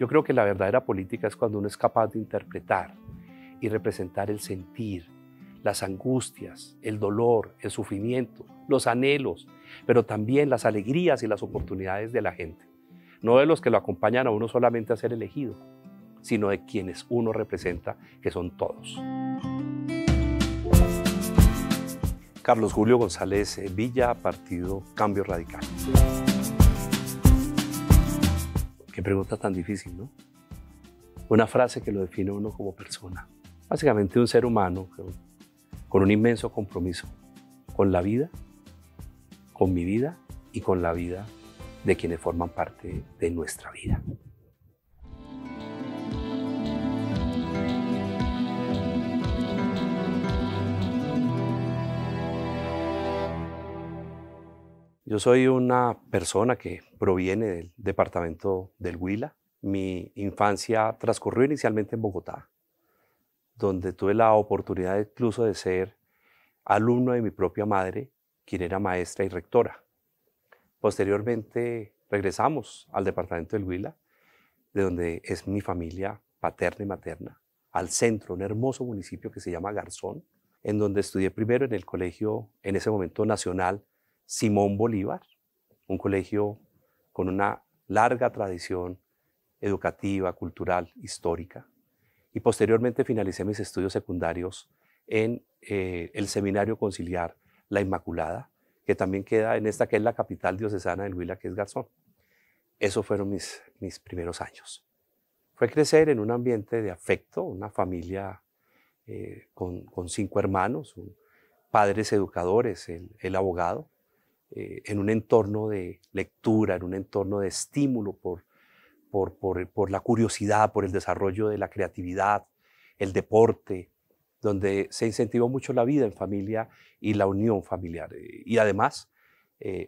Yo creo que la verdadera política es cuando uno es capaz de interpretar y representar el sentir, las angustias, el dolor, el sufrimiento, los anhelos, pero también las alegrías y las oportunidades de la gente. No de los que lo acompañan a uno solamente a ser elegido, sino de quienes uno representa, que son todos. Carlos Julio González Villa, Partido Cambio Radical. Qué pregunta tan difícil, ¿no? Una frase que lo define uno como persona. Básicamente un ser humano con un inmenso compromiso con la vida, con mi vida y con la vida de quienes forman parte de nuestra vida. Yo soy una persona que proviene del departamento del Huila. Mi infancia transcurrió inicialmente en Bogotá, donde tuve la oportunidad incluso de ser alumno de mi propia madre, quien era maestra y rectora. Posteriormente regresamos al departamento del Huila, de donde es mi familia paterna y materna, al centro, un hermoso municipio que se llama Garzón, en donde estudié primero en el colegio, en ese momento nacional, Simón Bolívar, un colegio con una larga tradición educativa, cultural, histórica. Y posteriormente finalicé mis estudios secundarios en el Seminario Conciliar La Inmaculada, que también queda en esta que es la capital diocesana del Huila, que es Garzón. Esos fueron mis primeros años. Fue crecer en un ambiente de afecto, una familia con 5 hermanos, padres educadores, el abogado, en un entorno de lectura, en un entorno de estímulo por la curiosidad, por el desarrollo de la creatividad, el deporte, donde se incentivó mucho la vida en familia y la unión familiar. Y además,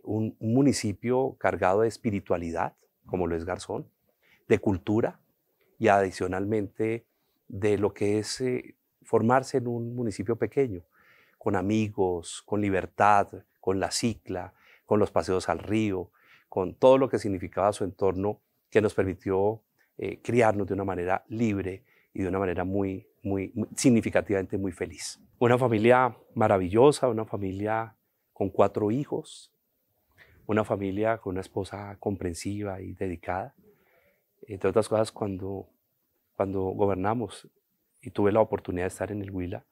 un municipio cargado de espiritualidad, como lo es Garzón, de cultura y adicionalmente de lo que es formarse en un municipio pequeño, con amigos, con libertad, con la cicla, con los paseos al río, con todo lo que significaba su entorno, que nos permitió criarnos de una manera libre y de una manera muy significativamente muy feliz. Una familia maravillosa, una familia con 4 hijos, una familia con una esposa comprensiva y dedicada. Entre otras cosas, cuando gobernamos y tuve la oportunidad de estar en el Huila,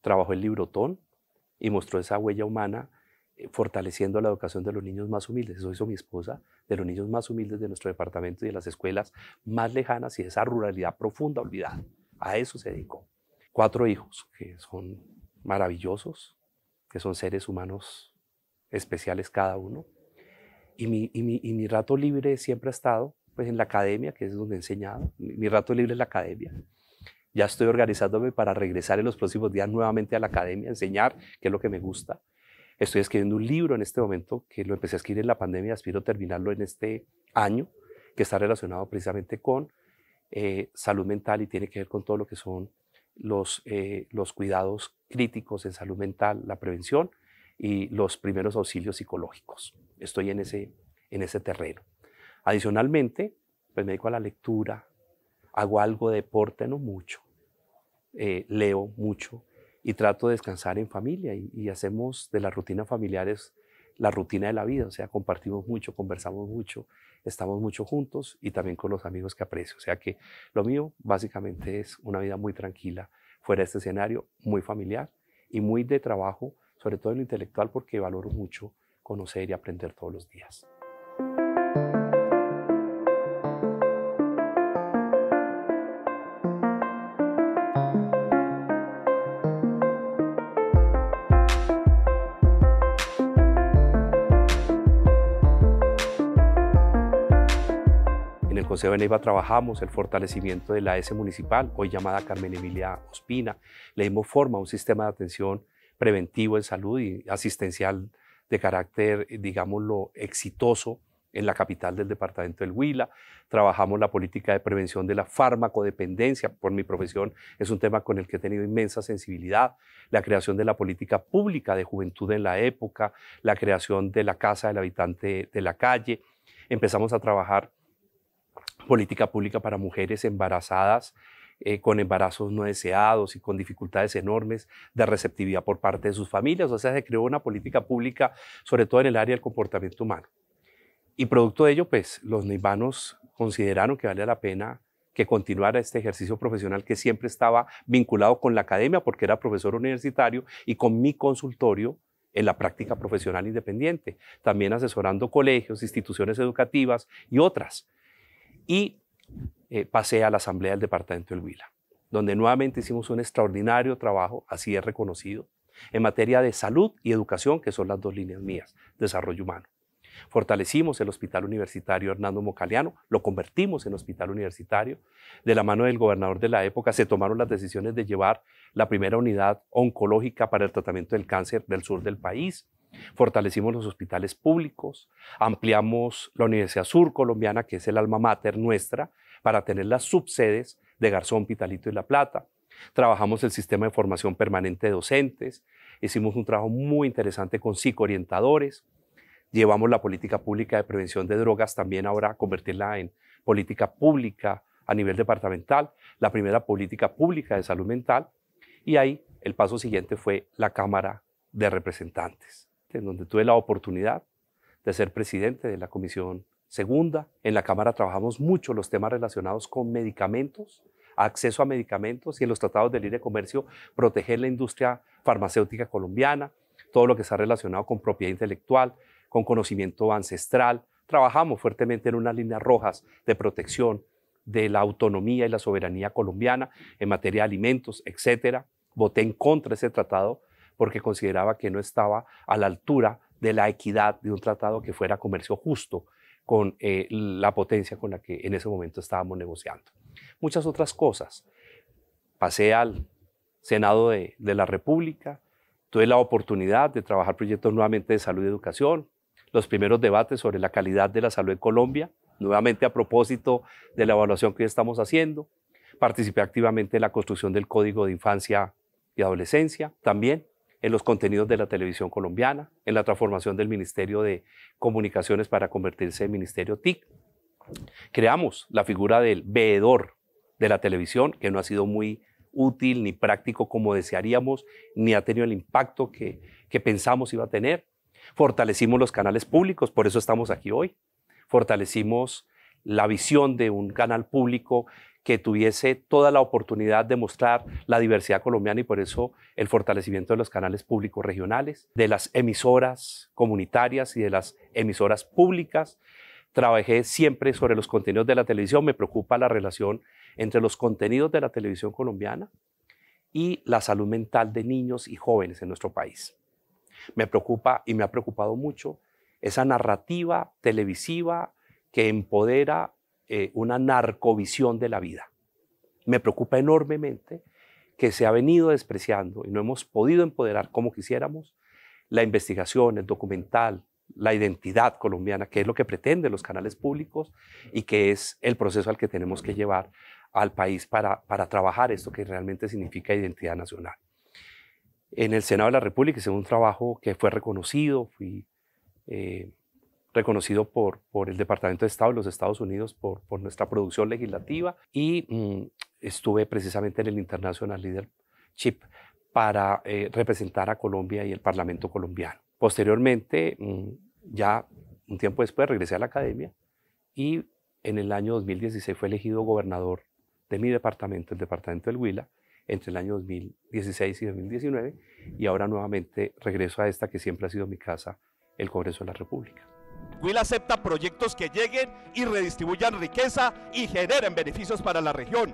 trabajó el Librotón y mostró esa huella humana fortaleciendo la educación de los niños más humildes. Eso hizo mi esposa, de los niños más humildes de nuestro departamento y de las escuelas más lejanas y de esa ruralidad profunda olvidada. A eso se dedicó. 4 hijos que son maravillosos, que son seres humanos especiales cada uno. Y mi rato libre siempre ha estado pues, en la academia, que es donde he enseñado. Mi rato libre es la academia. Ya estoy organizándome para regresar en los próximos días nuevamente a la academia, a enseñar, que es lo que me gusta. Estoy escribiendo un libro en este momento, que lo empecé a escribir en la pandemia, aspiro a terminarlo en este año, que está relacionado precisamente con salud mental y tiene que ver con todo lo que son los cuidados críticos en salud mental, la prevención y los primeros auxilios psicológicos. Estoy en ese terreno. Adicionalmente, pues me dedico a la lectura, hago algo de deporte, no mucho, leo mucho y trato de descansar en familia y hacemos de las rutinas familiares la rutina de la vida, o sea, compartimos mucho, conversamos mucho, estamos mucho juntos y también con los amigos que aprecio. O sea que lo mío básicamente es una vida muy tranquila, fuera de este escenario, muy familiar y muy de trabajo, sobre todo en lo intelectual, porque valoro mucho conocer y aprender todos los días. En el Consejo de Neiva trabajamos el fortalecimiento de la AS municipal, hoy llamada Carmen Emilia Ospina. Le dimos forma a un sistema de atención preventivo en salud y asistencial de carácter, digámoslo, exitoso en la capital del departamento del Huila. Trabajamos la política de prevención de la farmacodependencia. Por mi profesión es un tema con el que he tenido inmensa sensibilidad. La creación de la política pública de juventud en la época, la creación de la Casa del Habitante de la Calle. Empezamos a trabajar política pública para mujeres embarazadas, con embarazos no deseados y con dificultades enormes de receptividad por parte de sus familias. O sea, se creó una política pública, sobre todo en el área del comportamiento humano. Y producto de ello, pues los neivanos consideraron que valía la pena que continuara este ejercicio profesional que siempre estaba vinculado con la academia, porque era profesor universitario, y con mi consultorio en la práctica profesional independiente, también asesorando colegios, instituciones educativas y otras. Y pasé a la Asamblea del Departamento del Huila, donde nuevamente hicimos un extraordinario trabajo, así es reconocido, en materia de salud y educación, que son las dos líneas mías, desarrollo humano. Fortalecimos el Hospital Universitario Hernando Mocaleano, lo convertimos en hospital universitario. De la mano del gobernador de la época se tomaron las decisiones de llevar la primera unidad oncológica para el tratamiento del cáncer del sur del país. Fortalecimos los hospitales públicos, ampliamos la Universidad Sur Colombiana, que es el alma mater nuestra, para tener las subsedes de Garzón, Pitalito y La Plata. Trabajamos el sistema de formación permanente de docentes, hicimos un trabajo muy interesante con psicoorientadores. Llevamos la política pública de prevención de drogas también ahora a convertirla en política pública a nivel departamental, la primera política pública de salud mental, y ahí el paso siguiente fue la Cámara de Representantes, en donde tuve la oportunidad de ser presidente de la Comisión Segunda. En la Cámara trabajamos mucho los temas relacionados con medicamentos, acceso a medicamentos, y en los tratados de libre comercio proteger la industria farmacéutica colombiana, todo lo que está relacionado con propiedad intelectual, con conocimiento ancestral. Trabajamos fuertemente en unas líneas rojas de protección de la autonomía y la soberanía colombiana en materia de alimentos, etc. Voté en contra de ese tratado porque consideraba que no estaba a la altura de la equidad de un tratado que fuera comercio justo con la potencia con la que en ese momento estábamos negociando. Muchas otras cosas. Pasé al Senado de la República, tuve la oportunidad de trabajar proyectos nuevamente de salud y educación, los primeros debates sobre la calidad de la salud en Colombia, nuevamente a propósito de la evaluación que hoy estamos haciendo. Participé activamente en la construcción del Código de Infancia y Adolescencia, también en los contenidos de la televisión colombiana, en la transformación del Ministerio de Comunicaciones para convertirse en Ministerio TIC. Creamos la figura del veedor de la televisión, que no ha sido muy útil ni práctico como desearíamos, ni ha tenido el impacto que pensamos iba a tener. Fortalecimos los canales públicos, por eso estamos aquí hoy. Fortalecimos la visión de un canal público que tuviese toda la oportunidad de mostrar la diversidad colombiana, y por eso el fortalecimiento de los canales públicos regionales, de las emisoras comunitarias y de las emisoras públicas. Trabajé siempre sobre los contenidos de la televisión. Me preocupa la relación entre los contenidos de la televisión colombiana y la salud mental de niños y jóvenes en nuestro país. Me preocupa y me ha preocupado mucho esa narrativa televisiva que empodera una narcovisión de la vida. Me preocupa enormemente que se ha venido despreciando y no hemos podido empoderar como quisiéramos la investigación, el documental, la identidad colombiana, que es lo que pretenden los canales públicos y que es el proceso al que tenemos que llevar al país para trabajar esto que realmente significa identidad nacional. En el Senado de la República hice un trabajo que fue reconocido, fui reconocido por el Departamento de Estado de los Estados Unidos por nuestra producción legislativa, y estuve precisamente en el International Leadership para representar a Colombia y el Parlamento colombiano. Posteriormente, ya un tiempo después, regresé a la academia y en el año 2016 fue elegido gobernador de mi departamento, el departamento del Huila, entre el año 2016 y 2019, y ahora nuevamente regreso a esta que siempre ha sido mi casa, el Congreso de la República. Huila acepta proyectos que lleguen y redistribuyan riqueza y generen beneficios para la región.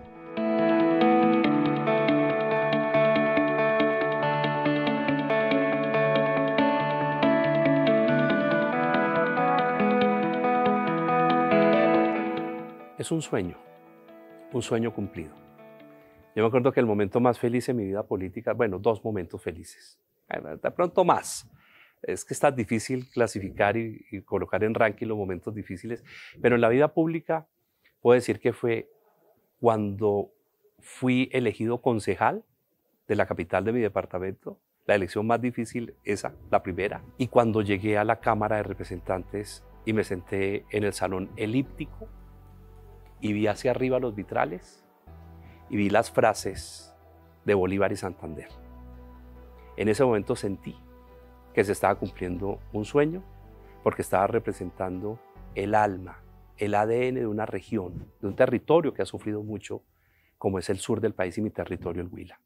Es un sueño cumplido. Yo me acuerdo que el momento más feliz en mi vida política, bueno, dos momentos felices, de pronto más. Es que está difícil clasificar y colocar en ranking los momentos difíciles, pero en la vida pública puedo decir que fue cuando fui elegido concejal de la capital de mi departamento, la elección más difícil, esa, la primera, y cuando llegué a la Cámara de Representantes y me senté en el salón elíptico y vi hacia arriba los vitrales y vi las frases de Bolívar y Santander. En ese momento sentí que se estaba cumpliendo un sueño porque estaba representando el alma, el ADN de una región, de un territorio que ha sufrido mucho, como es el sur del país y mi territorio, el Huila.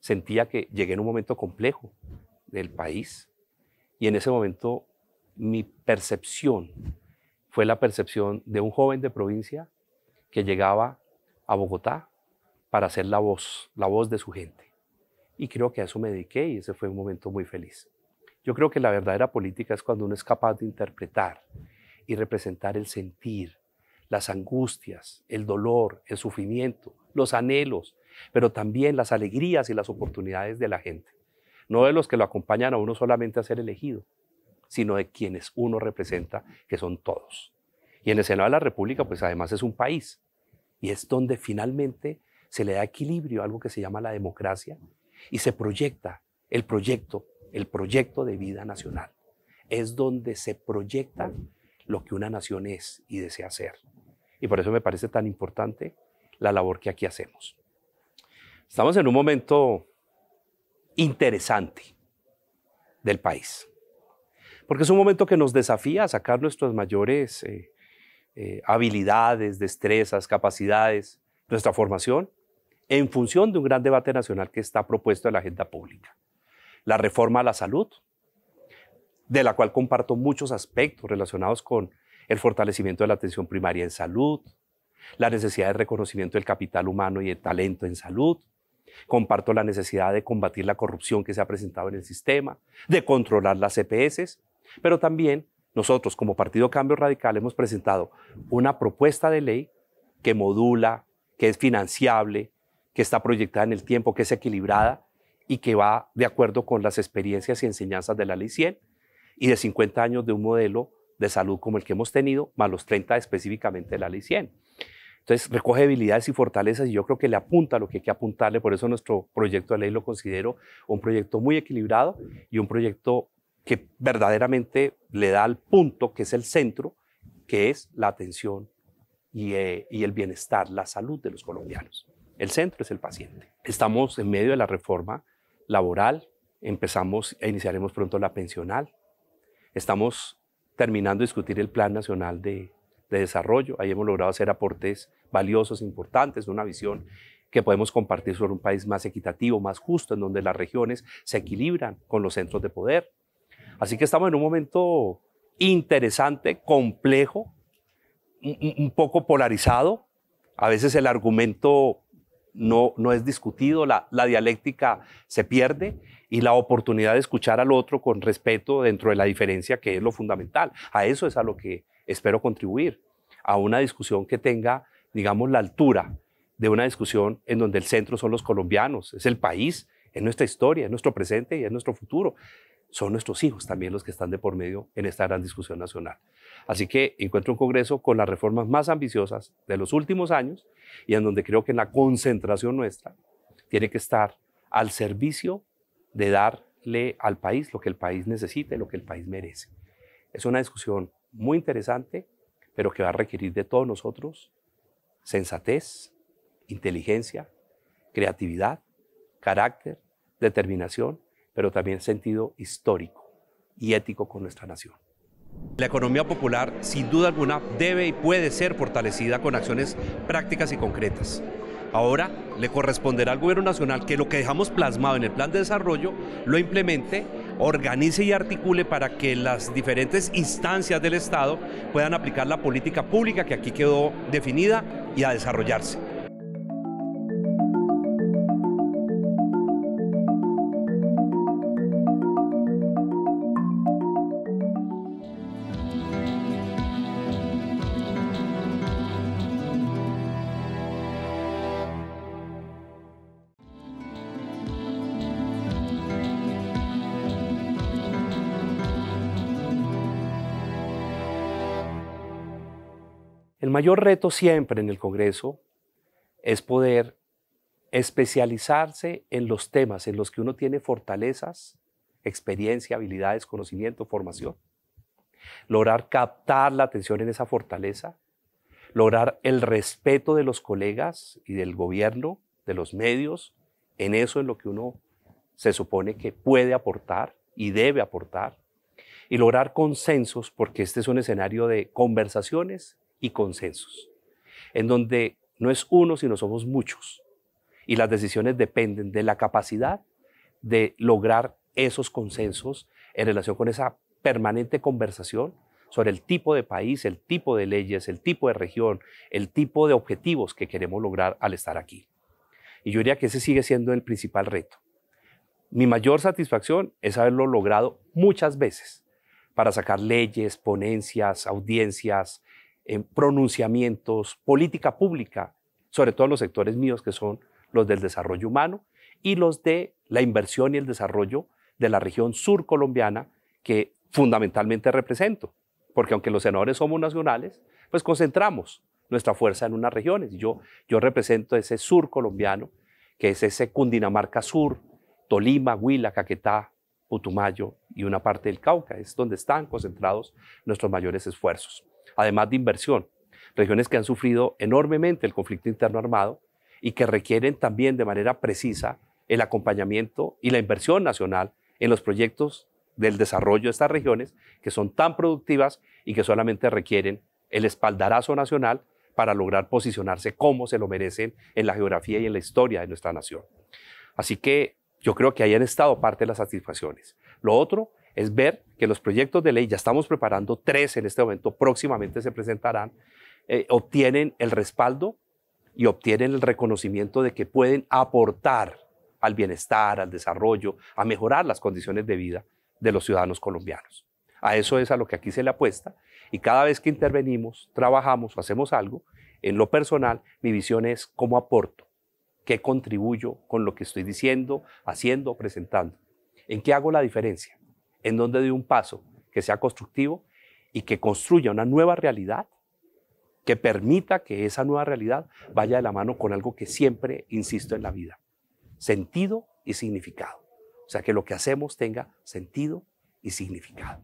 Sentía que llegué en un momento complejo del país y en ese momento mi percepción fue la percepción de un joven de provincia que llegaba a Bogotá para ser la voz de su gente. Y creo que a eso me dediqué y ese fue un momento muy feliz. Yo creo que la verdadera política es cuando uno es capaz de interpretar y representar el sentir, las angustias, el dolor, el sufrimiento, los anhelos, pero también las alegrías y las oportunidades de la gente. No de los que lo acompañan a uno solamente a ser elegido, sino de quienes uno representa, que son todos. Y en el Senado de la República, pues además es un país, y es donde finalmente se le da equilibrio a algo que se llama la democracia, y se proyecta el proyecto de vida nacional. Es donde se proyecta lo que una nación es y desea ser. Y por eso me parece tan importante la labor que aquí hacemos. Estamos en un momento interesante del país, porque es un momento que nos desafía a sacar nuestras mayores habilidades, destrezas, capacidades, nuestra formación, en función de un gran debate nacional que está propuesto en la agenda pública. La reforma a la salud, de la cual comparto muchos aspectos relacionados con el fortalecimiento de la atención primaria en salud, la necesidad de reconocimiento del capital humano y el talento en salud. Comparto la necesidad de combatir la corrupción que se ha presentado en el sistema, de controlar las EPS, pero también nosotros como Partido Cambio Radical hemos presentado una propuesta de ley que modula, que es financiable, que está proyectada en el tiempo, que es equilibrada y que va de acuerdo con las experiencias y enseñanzas de la Ley 100 y de 50 años de un modelo de salud como el que hemos tenido, más los 30 específicamente de la Ley 100. Entonces recoge debilidades y fortalezas y yo creo que le apunta a lo que hay que apuntarle, por eso nuestro proyecto de ley lo considero un proyecto muy equilibrado y un proyecto que verdaderamente le da al punto que es el centro, que es la atención y el bienestar, la salud de los colombianos. El centro es el paciente. Estamos en medio de la reforma laboral, empezamos e iniciaremos pronto la pensional. Estamos terminando de discutir el Plan Nacional de Desarrollo. Ahí hemos logrado hacer aportes valiosos, importantes, una visión que podemos compartir sobre un país más equitativo, más justo, en donde las regiones se equilibran con los centros de poder. Así que estamos en un momento interesante, complejo, un poco polarizado. A veces el argumento no es discutido, la dialéctica se pierde y la oportunidad de escuchar al otro con respeto dentro de la diferencia, que es lo fundamental. A eso es a lo que espero contribuir, a una discusión que tenga, digamos, la altura de una discusión en donde el centro son los colombianos, es el país, es nuestra historia, es nuestro presente y es nuestro futuro. Son nuestros hijos también los que están de por medio en esta gran discusión nacional. Así que encuentro un Congreso con las reformas más ambiciosas de los últimos años y en donde creo que la concentración nuestra tiene que estar al servicio de darle al país lo que el país necesita y lo que el país merece. Es una discusión muy interesante, pero que va a requerir de todos nosotros sensatez, inteligencia, creatividad, carácter, determinación, pero también sentido histórico y ético con nuestra nación. La economía popular, sin duda alguna, debe y puede ser fortalecida con acciones prácticas y concretas. Ahora le corresponderá al Gobierno Nacional que lo que dejamos plasmado en el Plan de Desarrollo lo implemente, organice y articule para que las diferentes instancias del Estado puedan aplicar la política pública que aquí quedó definida y a desarrollarse. El mayor reto siempre en el Congreso es poder especializarse en los temas en los que uno tiene fortalezas, experiencia, habilidades, conocimiento, formación. Lograr captar la atención en esa fortaleza, lograr el respeto de los colegas y del gobierno, de los medios, en eso en lo que uno se supone que puede aportar y debe aportar, y lograr consensos, porque este es un escenario de conversaciones y consensos, en donde no es uno, sino somos muchos, y las decisiones dependen de la capacidad de lograr esos consensos en relación con esa permanente conversación sobre el tipo de país, el tipo de leyes, el tipo de región, el tipo de objetivos que queremos lograr al estar aquí. Y yo diría que ese sigue siendo el principal reto. Mi mayor satisfacción es haberlo logrado muchas veces para sacar leyes, ponencias, audiencias, pronunciamientos, política pública, sobre todo en los sectores míos que son los del desarrollo humano y los de la inversión y el desarrollo de la región sur colombiana que fundamentalmente represento. Porque aunque los senadores somos nacionales, pues concentramos nuestra fuerza en unas regiones. Y yo represento ese sur colombiano, que es ese Cundinamarca Sur, Tolima, Huila, Caquetá, Putumayo y una parte del Cauca. Es donde están concentrados nuestros mayores esfuerzos. Además de inversión, regiones que han sufrido enormemente el conflicto interno armado y que requieren también de manera precisa el acompañamiento y la inversión nacional en los proyectos del desarrollo de estas regiones que son tan productivas y que solamente requieren el espaldarazo nacional para lograr posicionarse como se lo merecen en la geografía y en la historia de nuestra nación. Así que yo creo que ahí han estado parte de las satisfacciones. Lo otro es ver que los proyectos de ley, ya estamos preparando 3 en este momento, próximamente se presentarán, obtienen el respaldo y obtienen el reconocimiento de que pueden aportar al bienestar, al desarrollo, a mejorar las condiciones de vida de los ciudadanos colombianos. A eso es a lo que aquí se le apuesta y cada vez que intervenimos, trabajamos o hacemos algo, en lo personal, mi visión es cómo aporto, qué contribuyo con lo que estoy diciendo, haciendo o presentando, en qué hago la diferencia, en dónde doy un paso que sea constructivo y que construya una nueva realidad, que permita que esa nueva realidad vaya de la mano con algo que siempre insisto en la vida, sentido y significado. O sea, que lo que hacemos tenga sentido y significado.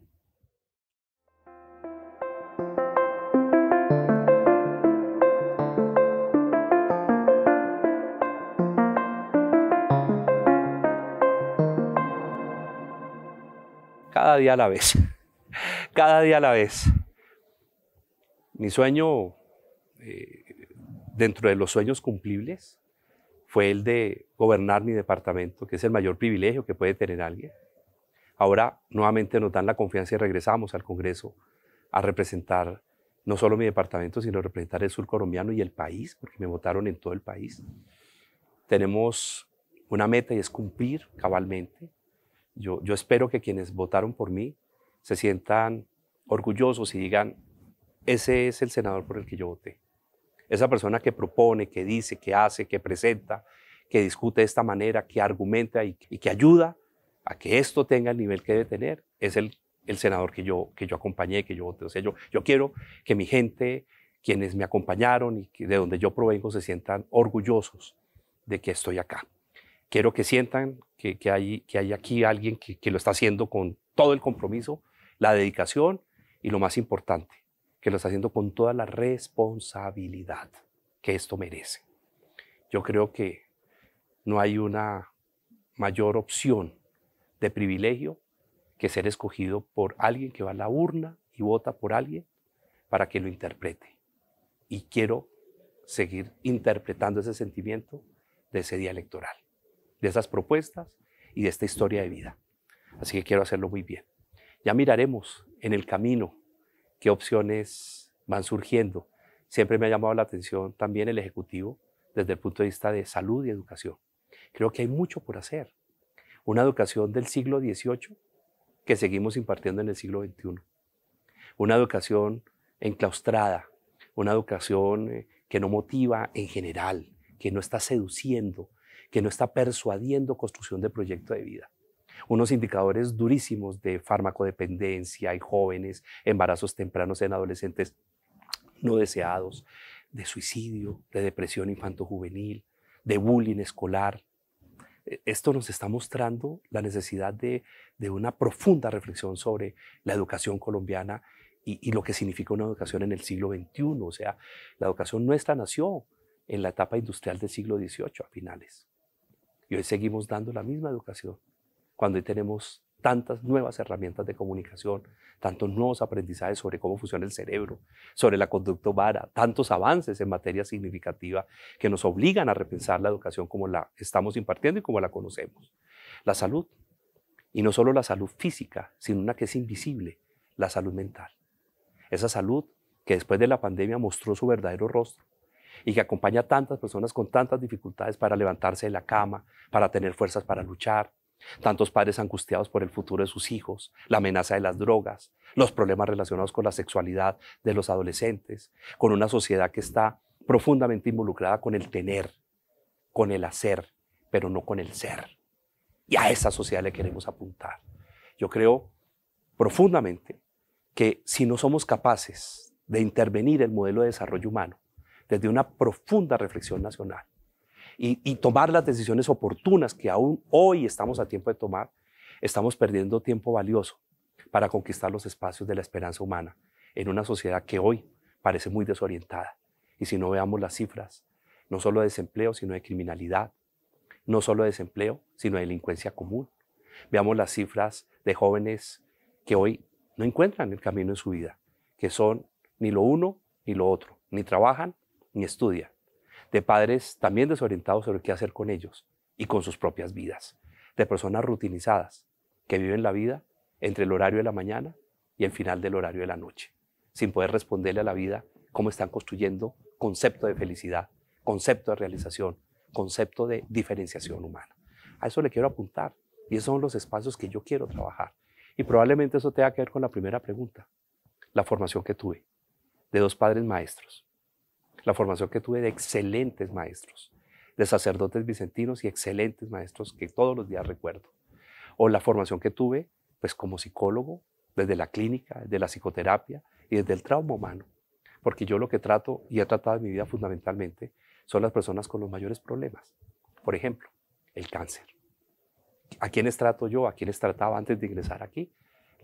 Cada día a la vez, cada día a la vez. Mi sueño, dentro de los sueños cumplibles, fue el de gobernar mi departamento, que es el mayor privilegio que puede tener alguien. Ahora nuevamente nos dan la confianza y regresamos al Congreso a representar no solo mi departamento, sino representar el sur colombiano y el país, porque me votaron en todo el país. Tenemos una meta y es cumplir cabalmente. Yo espero que quienes votaron por mí se sientan orgullosos y digan, ese es el senador por el que yo voté. Esa persona que propone, que dice, que hace, que presenta, que discute de esta manera, que argumenta y que ayuda a que esto tenga el nivel que debe tener, es el senador que yo acompañé, que yo voté. O sea, yo quiero que mi gente, quienes me acompañaron y de donde yo provengo, se sientan orgullosos de que estoy acá. Quiero que sientan que hay aquí alguien que lo está haciendo con todo el compromiso, la dedicación y lo más importante, que lo está haciendo con toda la responsabilidad que esto merece. Yo creo que no hay una mayor opción de privilegio que ser escogido por alguien que va a la urna y vota por alguien para que lo interprete. Y quiero seguir interpretando ese sentimiento de ese día electoral, de esas propuestas y de esta historia de vida. Así que quiero hacerlo muy bien. Ya miraremos en el camino qué opciones van surgiendo. Siempre me ha llamado la atención también el Ejecutivo desde el punto de vista de salud y educación. Creo que hay mucho por hacer. Una educación del siglo XVIII que seguimos impartiendo en el siglo XXI. Una educación enclaustrada, una educación que no motiva en general, que no está seduciendo, que no está persuadiendo construcción de proyecto de vida. Unos indicadores durísimos de farmacodependencia en jóvenes, embarazos tempranos en adolescentes no deseados, de suicidio, de depresión infantojuvenil, de bullying escolar. Esto nos está mostrando la necesidad de una profunda reflexión sobre la educación colombiana y lo que significa una educación en el siglo XXI. O sea, la educación nuestra nació en la etapa industrial del siglo XVIII a finales. Y hoy seguimos dando la misma educación, cuando hoy tenemos tantas nuevas herramientas de comunicación, tantos nuevos aprendizajes sobre cómo funciona el cerebro, sobre la conducta humana, tantos avances en materia significativa que nos obligan a repensar la educación como la estamos impartiendo y como la conocemos. La salud, y no solo la salud física, sino una que es invisible, la salud mental. Esa salud que después de la pandemia mostró su verdadero rostro y que acompaña a tantas personas con tantas dificultades para levantarse de la cama, para tener fuerzas para luchar, tantos padres angustiados por el futuro de sus hijos, la amenaza de las drogas, los problemas relacionados con la sexualidad de los adolescentes, con una sociedad que está profundamente involucrada con el tener, con el hacer, pero no con el ser. Y a esa sociedad le queremos apuntar. Yo creo profundamente que si no somos capaces de intervenir el modelo de desarrollo humano desde una profunda reflexión nacional y tomar las decisiones oportunas que aún hoy estamos a tiempo de tomar, estamos perdiendo tiempo valioso para conquistar los espacios de la esperanza humana en una sociedad que hoy parece muy desorientada. Y si no veamos las cifras, no solo de desempleo, sino de criminalidad, no solo de desempleo, sino de delincuencia común. Veamos las cifras de jóvenes que hoy no encuentran el camino en su vida, que son ni lo uno ni lo otro, ni trabajan ni estudian, de padres también desorientados sobre qué hacer con ellos y con sus propias vidas, de personas rutinizadas que viven la vida entre el horario de la mañana y el final del horario de la noche, sin poder responderle a la vida cómo están construyendo concepto de felicidad, concepto de realización, concepto de diferenciación humana. A eso le quiero apuntar y esos son los espacios que yo quiero trabajar. Y probablemente eso tenga que ver con la primera pregunta, la formación que tuve de 2 padres maestros, la formación que tuve de excelentes maestros, de sacerdotes vicentinos y excelentes maestros que todos los días recuerdo, o la formación que tuve pues como psicólogo, desde la clínica, desde la psicoterapia y desde el trauma humano, porque yo lo que trato y he tratado en mi vida fundamentalmente son las personas con los mayores problemas. Por ejemplo, el cáncer. ¿A quiénes trato yo? ¿A quiénes trataba antes de ingresar aquí?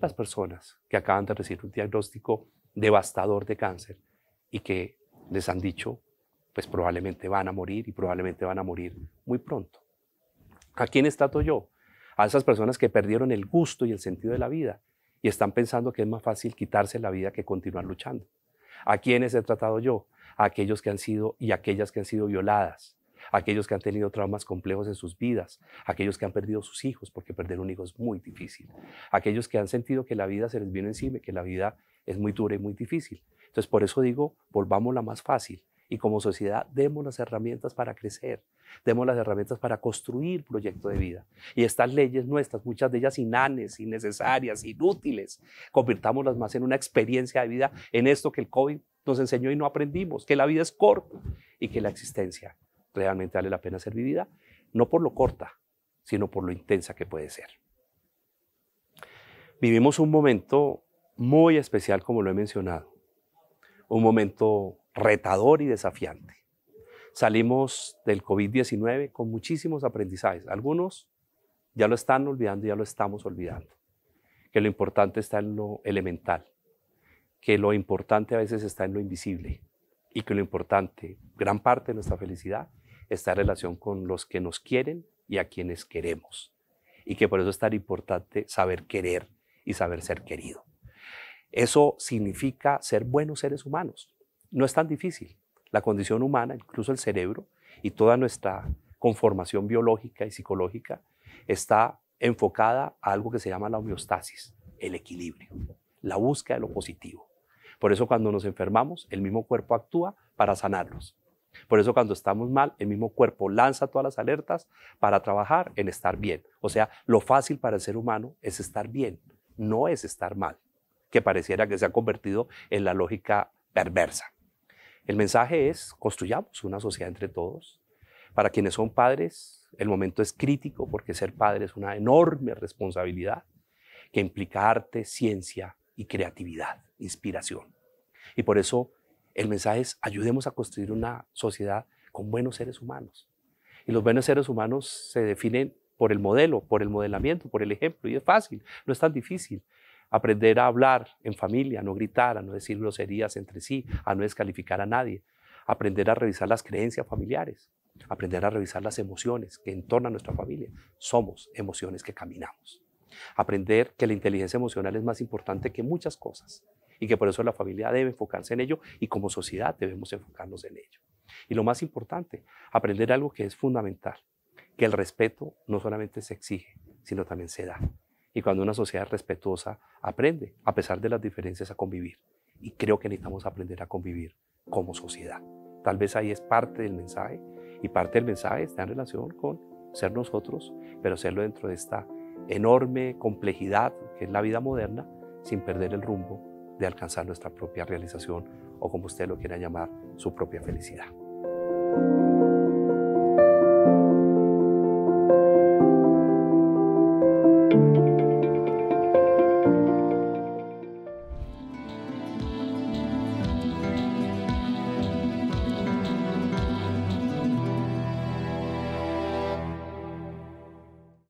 Las personas que acaban de recibir un diagnóstico devastador de cáncer y que les han dicho, pues probablemente van a morir y probablemente van a morir muy pronto. ¿A quiénes trato yo? A esas personas que perdieron el gusto y el sentido de la vida y están pensando que es más fácil quitarse la vida que continuar luchando. ¿A quiénes he tratado yo? A aquellos que han sido y aquellas que han sido violadas, a aquellos que han tenido traumas complejos en sus vidas, a aquellos que han perdido sus hijos, porque perder un hijo es muy difícil, a aquellos que han sentido que la vida se les vino encima, que la vida es muy dura y muy difícil. Entonces por eso digo, volvámosla más fácil y como sociedad demos las herramientas para crecer, demos las herramientas para construir proyecto de vida. Y estas leyes nuestras, muchas de ellas inhanes, innecesarias, inútiles, convirtámoslas más en una experiencia de vida, en esto que el COVID nos enseñó y no aprendimos, que la vida es corta y que la existencia realmente vale la pena ser vivida, no por lo corta, sino por lo intensa que puede ser. Vivimos un momento muy especial, como lo he mencionado, un momento retador y desafiante. Salimos del COVID-19 con muchísimos aprendizajes. Algunos ya lo están olvidando, ya lo estamos olvidando. Que lo importante está en lo elemental, que lo importante a veces está en lo invisible y que lo importante, gran parte de nuestra felicidad, está en relación con los que nos quieren y a quienes queremos. Y que por eso es tan importante saber querer y saber ser querido. Eso significa ser buenos seres humanos. No es tan difícil. La condición humana, incluso el cerebro y toda nuestra conformación biológica y psicológica está enfocada a algo que se llama la homeostasis, el equilibrio, la búsqueda de lo positivo. Por eso cuando nos enfermamos, el mismo cuerpo actúa para sanarnos. Por eso cuando estamos mal, el mismo cuerpo lanza todas las alertas para trabajar en estar bien. O sea, lo fácil para el ser humano es estar bien, no es estar mal, que pareciera que se ha convertido en la lógica perversa. El mensaje es, construyamos una sociedad entre todos. Para quienes son padres, el momento es crítico porque ser padre es una enorme responsabilidad que implica arte, ciencia y creatividad, inspiración. Y por eso el mensaje es, ayudemos a construir una sociedad con buenos seres humanos. Y los buenos seres humanos se definen por el modelo, por el modelamiento, por el ejemplo. Y es fácil, no es tan difícil. Aprender a hablar en familia, a no gritar, a no decir groserías entre sí, a no descalificar a nadie. Aprender a revisar las creencias familiares. Aprender a revisar las emociones que entornan a nuestra familia. Somos emociones que caminamos. Aprender que la inteligencia emocional es más importante que muchas cosas y que por eso la familia debe enfocarse en ello y como sociedad debemos enfocarnos en ello. Y lo más importante, aprender algo que es fundamental, que el respeto no solamente se exige, sino también se da. Y cuando una sociedad es respetuosa, aprende, a pesar de las diferencias, a convivir. Y creo que necesitamos aprender a convivir como sociedad. Tal vez ahí es parte del mensaje, y parte del mensaje está en relación con ser nosotros, pero hacerlo dentro de esta enorme complejidad que es la vida moderna, sin perder el rumbo de alcanzar nuestra propia realización o como usted lo quiera llamar, su propia felicidad.